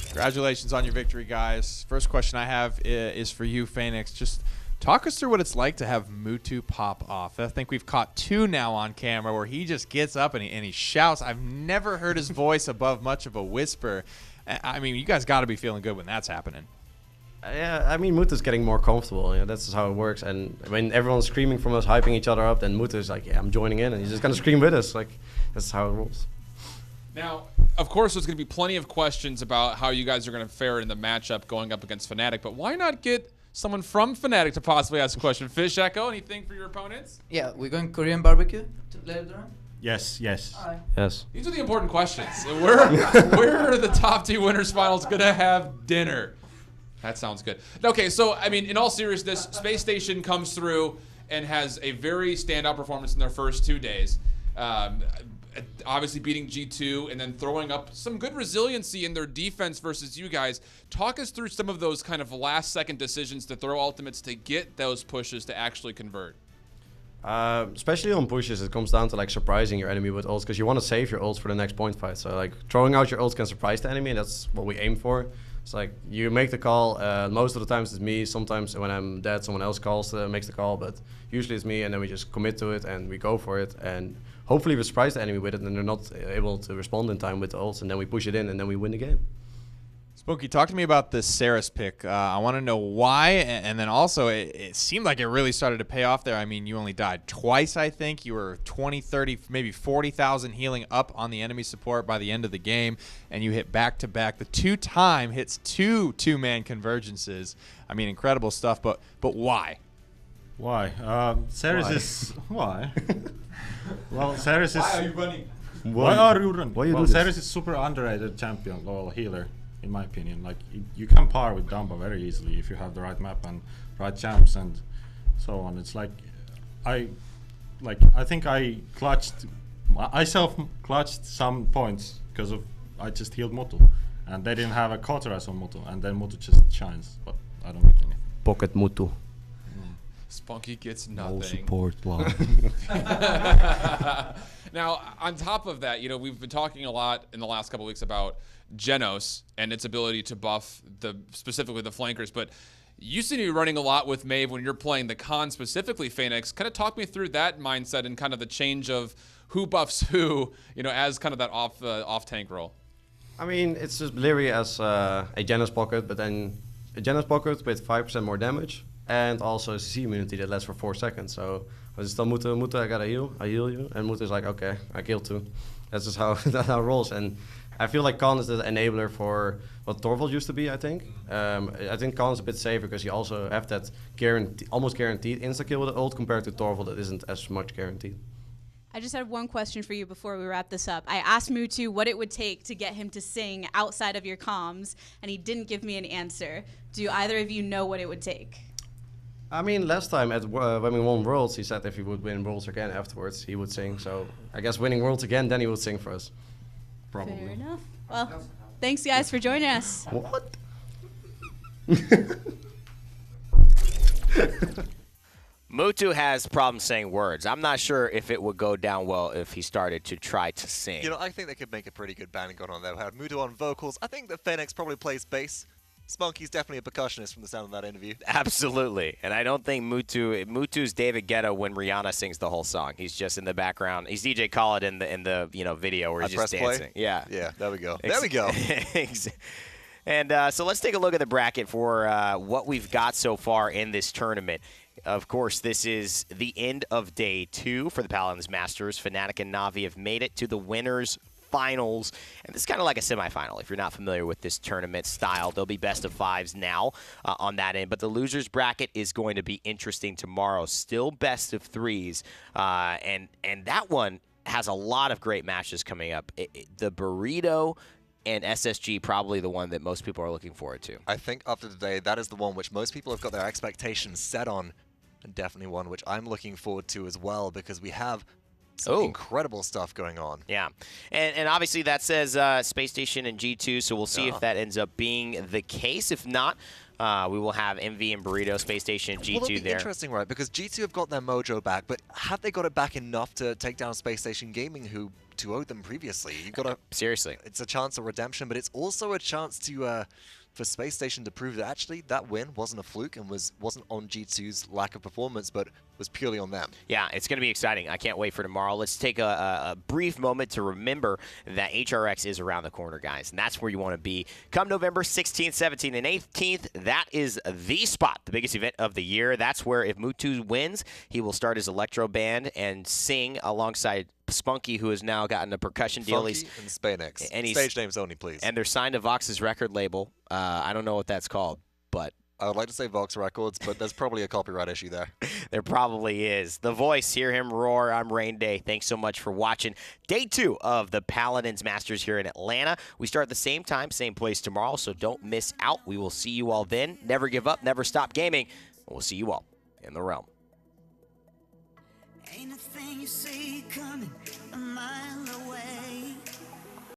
Congratulations on your victory, guys. First question I have is for you, Phoenix. Just talk us through what it's like to have Mutu pop off. I think we've caught 2 now on camera where he just gets up and he shouts. I've never heard his voice above much of a whisper. I mean, you guys got to be feeling good when that's happening. Yeah, I mean, Mutu's getting more comfortable. That's how it works. And when everyone's screaming from us, hyping each other up, then Mutu's like, yeah, I'm joining in. And he's just going to scream with us. Like, that's how it rolls. Now, of course, there's going to be plenty of questions about how you guys are going to fare in the matchup going up against Fnatic, but why not get someone from Fnatic to possibly ask a question? Fish Echo, anything for your opponents? Yeah, we're going Korean barbecue later on? Yes. All right. Yes. These are the important questions. Where are the top 2 winners finals going to have dinner? That sounds good. Okay, so, I mean, in all seriousness, Space Station comes through and has a very standout performance in their first 2 days. Obviously beating G2 and then throwing up some good resiliency in their defense versus you guys. Talk us through some of those kind of last-second decisions to throw ultimates to get those pushes to actually convert. Especially on pushes, it comes down to like surprising your enemy with ults, because you want to save your ults for the next point fight. So like throwing out your ults can surprise the enemy, and that's what we aim for. It's like you make the call. Most of the times it's me. Sometimes when I'm dead, someone else makes the call, but usually it's me, and then we just commit to it and we go for it. And hopefully we surprise the enemy with it, and they're not able to respond in time with the ults, and then we push it in, and then we win the game. Spunky, talk to me about the Saris pick. I want to know why, and then also it seemed like it really started to pay off there. I mean, you only died twice, I think. You were 20, 30, maybe 40,000 healing up on the enemy support by the end of the game, and you hit back-to-back. The 2-time hits two-man convergences. I mean, incredible stuff, but why? Why? Saris is... Why? Well, Saris is... Why are you running? Why are you running? Why you well, do Saris is super underrated champion or healer, in my opinion. Like, you can par with Dumbo very easily if you have the right map and right champs and so on. It's like, I think I clutched... I self-clutched some points because of... I just healed Mutu. And they didn't have a cauterize on Mutu. And then Mutu just shines. But I don't get anything. Pocket Mutu. Spunky gets nothing. No support. Wow. Now, on top of that, we've been talking a lot in the last couple of weeks about Genos and its ability to buff specifically the flankers, but you seem to be running a lot with Maeve when you're playing the con, specifically Phoenix. Kind of talk me through that mindset and kind of the change of who buffs who, as kind of that off tank role. I mean, it's just literally as a Genos pocket, but then a Genos pocket with 5% more damage. And also CC immunity that lasts for 4 seconds. So I was just tell Mutu, I gotta heal, I heal you. And Mutu's like, okay, I killed 2. That's just how that how it rolls. And I feel like Khan is the enabler for what Torvald used to be, I think. I think Khan's a bit safer because you also have that almost guaranteed insta-kill with the ult compared to Torvald that isn't as much guaranteed. I just had one question for you before we wrap this up. I asked Mutu what it would take to get him to sing outside of your comms, and he didn't give me an answer. Do either of you know what it would take? I mean, last time when we won Worlds, he said if he would win Worlds again afterwards, he would sing. So I guess winning Worlds again, then he would sing for us. Probably. Fair enough. Well, thanks guys for joining us. What? Mutu has problems saying words. I'm not sure if it would go down well if he started to try to sing. I think they could make a pretty good band going on there. We had Mutu on vocals. I think that Phoenix probably plays bass. Spunky's definitely a percussionist from the sound of that interview. Absolutely. And I don't think Mutu's David Guetta when Rihanna sings the whole song. He's just in the background. He's DJ Khaled in the video where he's just dancing. Play? Yeah. Yeah, there we go. There we go. And so let's take a look at the bracket for what we've got so far in this tournament. Of course, this is the end of day 2 for the Paladins Masters. Fnatic and Na'Vi have made it to the winners finals, and this is kind of like a semifinal. If you're not familiar with this tournament style, there'll be best of 5s now on that end, but the losers bracket is going to be interesting tomorrow. Still best of 3s, and that one has a lot of great matches coming up. The Burrito and SSG probably the one that most people are looking forward to. I think after today, that is the one which most people have got their expectations set on, and definitely one which I'm looking forward to as well, because we have some incredible stuff going on. Yeah, and obviously that says Spacestation and G2, so we'll see if that ends up being the case. If not, we will have MV and Burrito, Spacestation, and G2 well, it'll be there. Interesting, right? Because G2 have got their mojo back, but have they got it back enough to take down Spacestation Gaming, who 2-0'd them previously? You've got to seriously. It's a chance of redemption, but it's also a chance to for Space Station to prove that actually that win wasn't a fluke and wasn't on G2's lack of performance, but was purely on them. Yeah, it's going to be exciting. I can't wait for tomorrow. Let's take a brief moment to remember that HRX is around the corner, guys, and that's where you want to be. Come November 16th, 17th, and 18th, that is the spot, the biggest event of the year. That's where if Mutu wins, he will start his electro band and sing alongside Spunky, who has now gotten a percussion deal. Funky and Spanex. And stage names only, please. And they're signed to Vox's record label. I don't know what that's called, but I would like to say Vox Records, but there's probably a copyright issue there. There probably is. The Voice, hear him roar. I'm Rain Day. Thanks so much for watching day 2 of the Paladins Masters here in Atlanta. We start at the same time, same place tomorrow, so don't miss out. We will see you all then. Never give up, never stop gaming. We'll see you all in the realm. Ain't a thing you see coming.